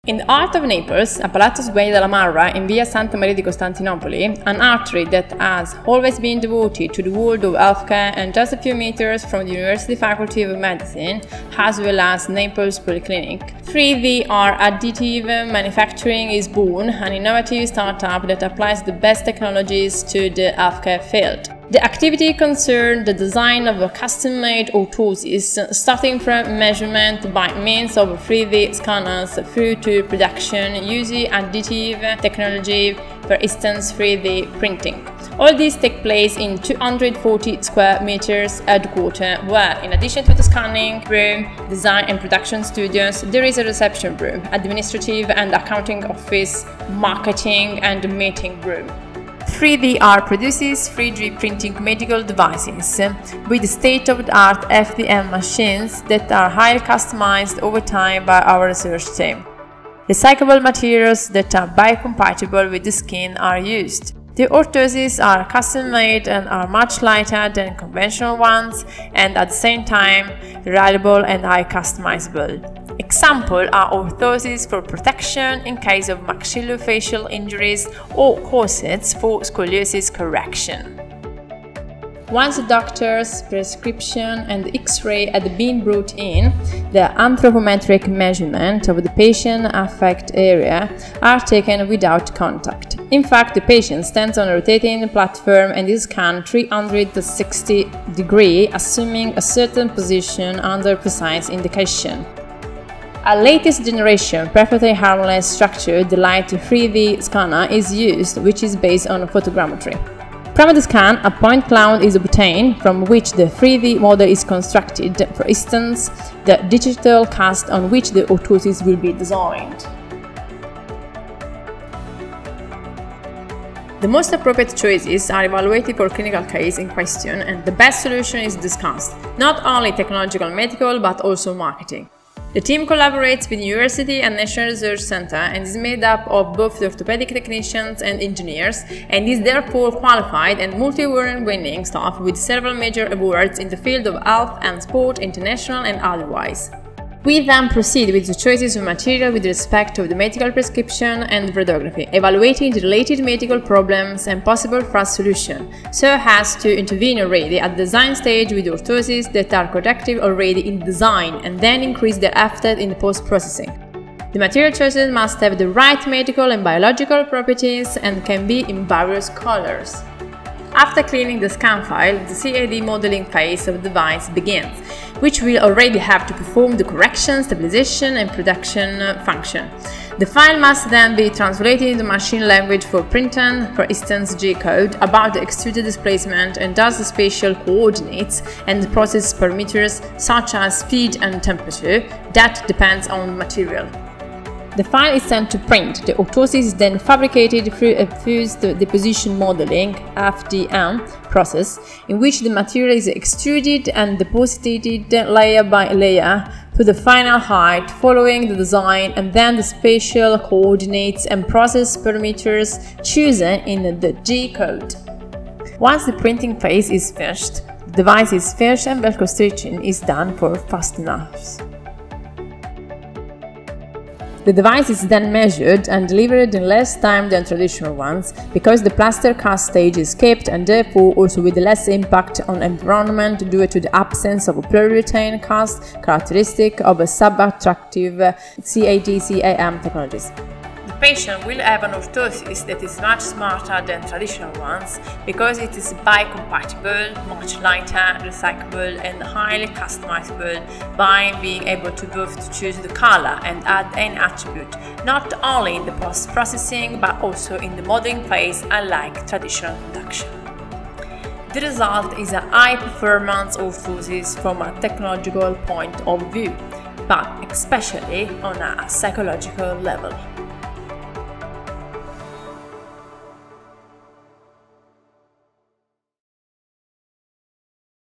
In the heart of Naples, at Palazzo Sgueglia della Marra in Via Santa Maria di Costantinopoli, an artery that has always been devoted to the world of healthcare and just a few meters from the University Faculty of Medicine, as well as Naples Policlinica. 3VR Additive Manufacturing is Bune, an innovative startup that applies the best technologies to the healthcare field. The activity concerned the design of a custom-made orthosis, starting from measurement by means of 3D scanners through to production using additive technology, for instance 3D printing. All these take place in 240 square meters headquarters, where, in addition to the scanning room, design and production studios, there is a reception room, administrative and accounting office, marketing and meeting room. 3DR produces 3D printing medical devices with state-of-the-art FDM machines that are highly customized over time by our research team. Recyclable materials that are biocompatible with the skin are used. The orthoses are custom-made and are much lighter than conventional ones, and at the same time reliable and highly customizable. Examples are orthoses for protection in case of maxillofacial injuries or corsets for scoliosis correction. Once the doctor's prescription and X-ray had been brought in, the anthropometric measurement of the patient affected area are taken without contact. In fact, the patient stands on a rotating platform and is scanned 360 degrees, assuming a certain position under precise indication. A latest generation perfectly harmless structured light 3D scanner is used, which is based on photogrammetry. From the scan, a point cloud is obtained from which the 3D model is constructed, for instance, the digital cast on which the orthosis will be designed. The most appropriate choices are evaluated for clinical case in question, and the best solution is discussed, not only technological medical but also marketing. The team collaborates with University and National Research Center and is made up of both orthopedic technicians and engineers, and is therefore qualified and multi-award-winning staff with several major awards in the field of health and sport, international and otherwise. We then proceed with the choices of material with respect to the medical prescription and radiography, evaluating the related medical problems and possible fast solution, so as to intervene already at the design stage with orthoses that are corrective already in design and then increase their effort in the post-processing. The material choices must have the right medical and biological properties and can be in various colors. After cleaning the scan file, the CAD modeling phase of the device begins, which will already have to perform the correction, stabilization and production function. The file must then be translated into machine language for printing, for instance G-code, about the extruded displacement and thus the spatial coordinates and the process parameters such as speed and temperature. That depends on the material. The file is sent to print. The orthosis is then fabricated through a fused deposition modeling (FDM) process, in which the material is extruded and deposited layer by layer to the final height, following the design and then the spatial coordinates and process parameters chosen in the G-code. Once the printing phase is finished, the device is finished and velcro stitching is done for fasteners. The device is then measured and delivered in less time than traditional ones, because the plaster cast stage is kept and therefore also with less impact on environment due to the absence of a polyurethane cast, characteristic of a sub-attractive CAD/CAM technologies. The patient will have an orthosis that is much smarter than traditional ones, because it is biocompatible, much lighter, recyclable and highly customizable, by being able to both choose the color and add any attribute, not only in the post-processing but also in the modeling phase, unlike traditional production. The result is a high-performance orthosis from a technological point of view, but especially on a psychological level.